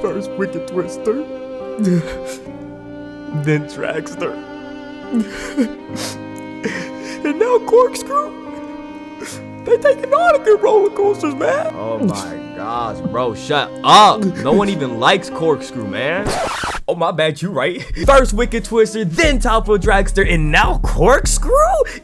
First Wicked Twister, then Dragster, and now Corkscrew. They taking all the good roller coasters, man. Oh my gosh, bro, shut up. No one even likes Corkscrew, man. Oh, my bad, you right. First Wicked Twister, then Top Row Dragster, and now Corkscrew?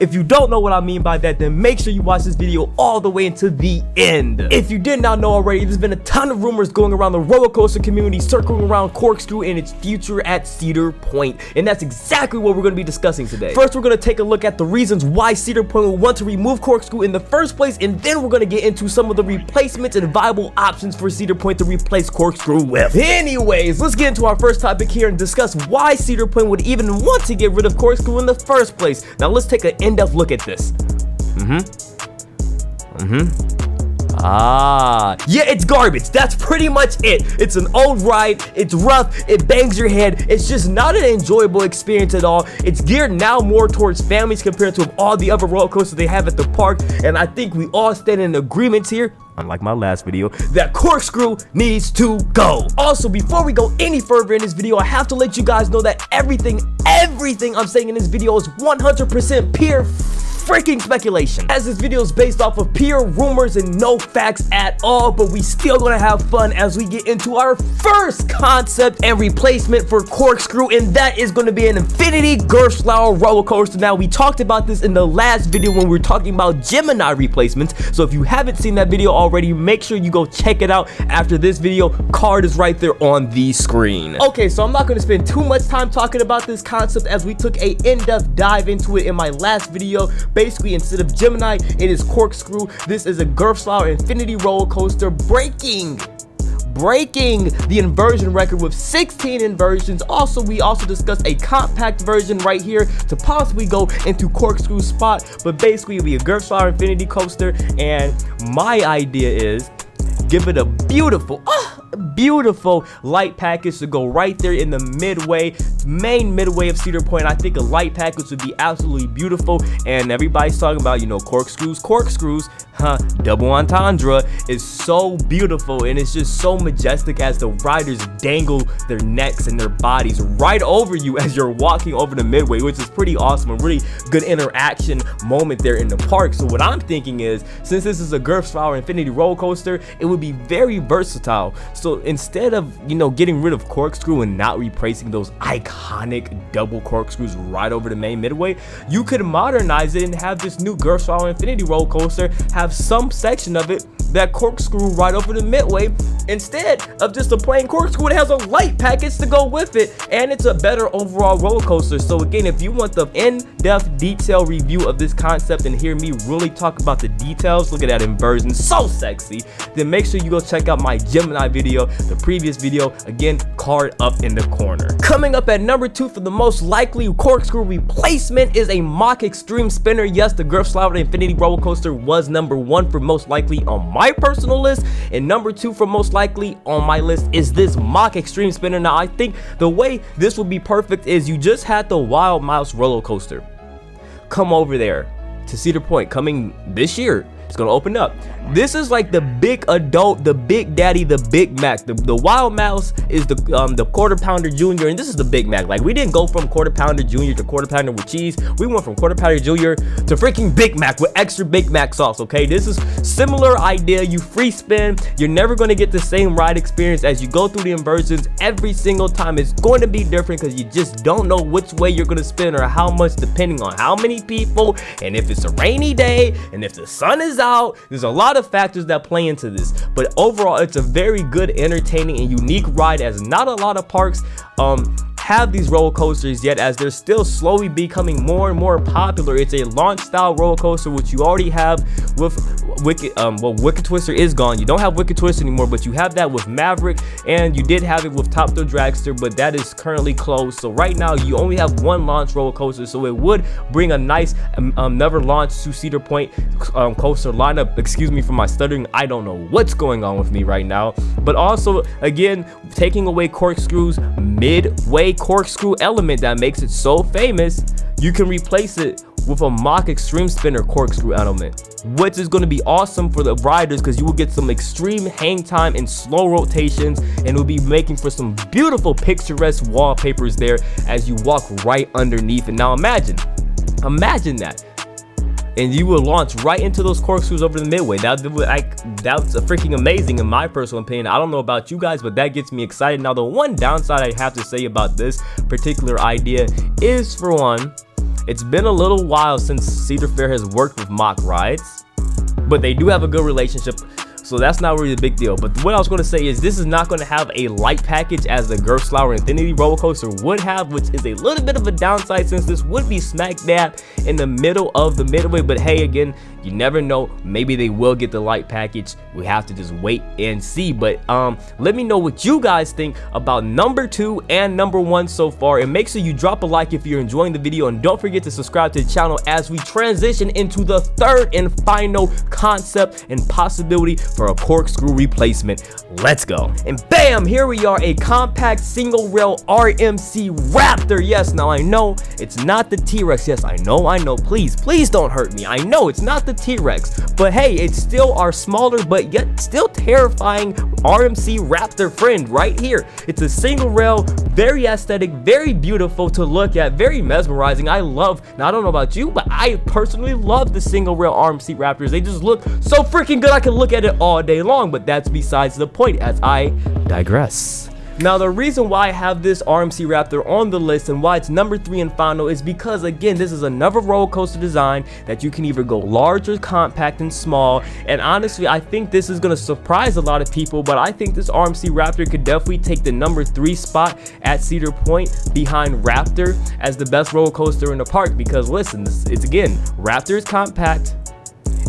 If you don't know what I mean by that, then make sure you watch this video all the way into the end. If you did not know already, there's been a ton of rumors going around the roller coaster community circling around Corkscrew and its future at Cedar Point, and that's exactly what we're going to be discussing today. First, we're going to take a look at the reasons why Cedar Point will want to remove Corkscrew in the first place, and then we're going to get into some of the replacements and viable options for Cedar Point to replace Corkscrew with. Anyways, let's get into our first topic here and discuss why Cedar Point would even want to get rid of Corkscrew in the first place. Now let's take an in-depth look at this. Yeah, it's garbage. That's pretty much it. It's an old ride, it's rough, it bangs your head, it's just not an enjoyable experience at all. It's geared now more towards families compared to all the other roller coasters they have at the park, and I think we all stand in agreement here, unlike my last video, that Corkscrew needs to go. Also, before we go any further in this video, I have to let you guys know that everything I'm saying in this video is 100% pure freaking speculation, as this video is based off of pure rumors and no facts at all, but we still gonna have fun as we get into our first concept and replacement for Corkscrew, and that is going to be an Infinity Gerstlauer roller coaster. Now, we talked about this in the last video when we were talking about Gemini replacements, so if you haven't seen that video already, make sure you go check it out after this video. Card is right there on the screen. Okay, so I'm not going to spend too much time talking about this concept as we took a in-depth dive into it in my last video. Basically, instead of Gemini, it is Corkscrew. This is a Gerstlauer Infinity roller coaster breaking the inversion record with 16 inversions. Also, we also discussed a compact version right here to possibly go into Corkscrew's spot, but basically it'll be a Gerstlauer Infinity coaster, and my idea is give it a beautiful light package to go right there in the main midway of Cedar Point. I think a light package would be absolutely beautiful, and everybody's talking about, you know, corkscrews, double entendre is so beautiful, and it's just so majestic as the riders dangle their necks and their bodies right over you as you're walking over the midway, which is pretty awesome. A really good interaction moment there in the park. So what I'm thinking is, since this is a Gerstlauer Infinity roller coaster, it would be very versatile. So instead of, you know, getting rid of Corkscrew and not replacing those iconic double corkscrews right over the main midway, you could modernize it and have this new Gerstlauer Infinity roller coaster have some section of it that corkscrew right over the midway instead of just a plain corkscrew. It has a light package to go with it, and it's a better overall roller coaster. So again, if you want the in-depth detail review of this concept and hear me really talk about the details, look at that inversion, so sexy, then make sure you go check out my Gemini video, the previous video, again, card up in the corner. Coming up at number 2 for the most likely Corkscrew replacement is a Mack Extreme Spinner. Yes, the Gerstlauer Infinity roller coaster was number 1 for most likely on my personal list, and number 2 for most likely on my list is this Mack Extreme Spinner. Now, I think the way this would be perfect is you just had the Wild Mouse roller coaster come over there to Cedar Point coming this year. It's gonna open up. This is like the big adult, the Big Daddy, the Big Mac. The Wild Mouse is the Quarter Pounder Junior, and this is the Big Mac. Like, we didn't go from Quarter Pounder Junior to Quarter Pounder with cheese. We went from Quarter Pounder Junior to freaking Big Mac with extra Big Mac sauce. Okay, this is similar idea. You free spin. You're never gonna get the same ride experience as you go through the inversions. Every single time it's going to be different because you just don't know which way you're gonna spin or how much, depending on how many people, and if it's a rainy day, and if the sun is out. There's a lot of factors that play into this, but overall it's a very good, entertaining, and unique ride, as not a lot of parks have these roller coasters yet, as they're still slowly becoming more and more popular. It's a launch style roller coaster, which you already have with Wicked. Well, Wicked Twister is gone. You don't have Wicked Twister anymore, but you have that with Maverick, and you did have it with Top Thrill Dragster, but that is currently closed. So right now you only have one launch roller coaster, so it would bring a nice never launch to Cedar Point coaster lineup. Excuse me for my stuttering. I don't know what's going on with me right now. But also, again, taking away Corkscrew's midway corkscrew element that makes it so famous, you can replace it with a Mack Extreme Spinner corkscrew element. which is going to be awesome for the riders because you will get some extreme hang time and slow rotations, and it will be making for some beautiful picturesque wallpapers there as you walk right underneath. And now imagine that, and you will launch right into those corkscrews over the midway. That's a freaking amazing in my personal opinion. I don't know about you guys, but that gets me excited. Now the one downside I have to say about this particular idea is, for one, it's been a little while since Cedar Fair has worked with Mack rides, but they do have a good relationship, so that's not really the big deal. But what I was going to say is this is not going to have a light package as the Gerstlauer Infinity roller coaster would have, which is a little bit of a downside since this would be smack dab in the middle of the midway. But hey, again, you never know, maybe they will get the light package. We have to just wait and see. But let me know what you guys think about number 2 and number 1 so far, and make sure you drop a like if you're enjoying the video, and don't forget to subscribe to the channel as we transition into the third and final concept and possibility for a corkscrew replacement. Let's go. And bam, here we are, a compact single rail RMC Raptor. Yes, now I know it's not the T-Rex. Yes, I know, please don't hurt me. I know it's not the T-Rex, but hey, it's still our smaller but yet still terrifying RMC Raptor friend right here. It's a single rail, very aesthetic, very beautiful to look at, very mesmerizing. I love, now I don't know about you, but I personally love the single rail RMC Raptors. They just look so freaking good. I can look at it all day long, but that's besides the point, as I digress. Now the reason why I have this RMC Raptor on the list and why it's number 3 and final is because, again, this is another roller coaster design that you can either go large or compact and small, and honestly I think this is going to surprise a lot of people, but I think this RMC Raptor could definitely take the number 3 spot at Cedar Point behind Raptor as the best roller coaster in the park. Because listen, it's again, Raptor is compact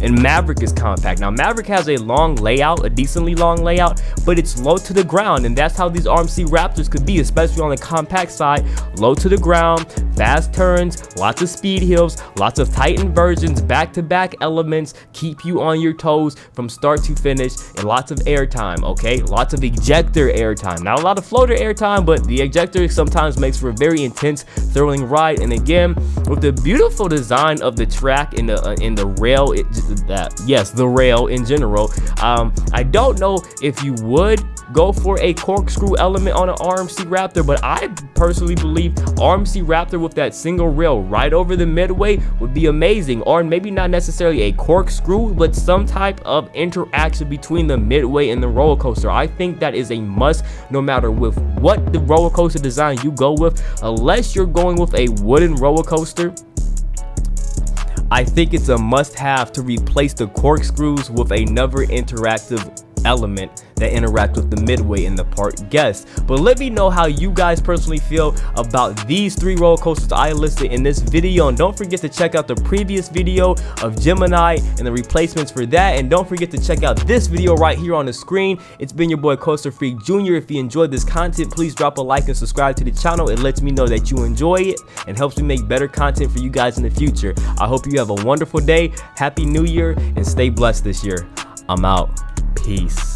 and Maverick is compact. Now Maverick has a long layout, a decently long layout, but it's low to the ground, and that's how these RMC Raptors could be, especially on the compact side. Low to the ground, fast turns, lots of speed hills, lots of tight inversions, back-to-back elements, keep you on your toes from start to finish, and lots of airtime. Okay, lots of ejector airtime, not a lot of floater airtime, but the ejector sometimes makes for a very intense, thrilling ride. And again, with the beautiful design of the track and the rail, the rail in general, I don't know if you would go for a corkscrew element on an RMC Raptor, but I personally believe RMC Raptor with that single rail right over the midway would be amazing. Or maybe not necessarily a corkscrew, but some type of interaction between the midway and the roller coaster. I think that is a must, no matter with what the roller coaster design you go with. Unless you're going with a wooden roller coaster, I think it's a must-have to replace the corkscrews with another interactive element that interact with the midway in the park guests. But let me know how you guys personally feel about these 3 roller coasters I listed in this video, and don't forget to check out the previous video of Gemini and the replacements for that, and don't forget to check out this video right here on the screen. It's been your boy Coaster Freak Jr. If you enjoyed this content, please drop a like and subscribe to the channel. It lets me know that you enjoy it and helps me make better content for you guys in the future. I hope you have a wonderful day, happy new year, and stay blessed this year. I'm out. Peace.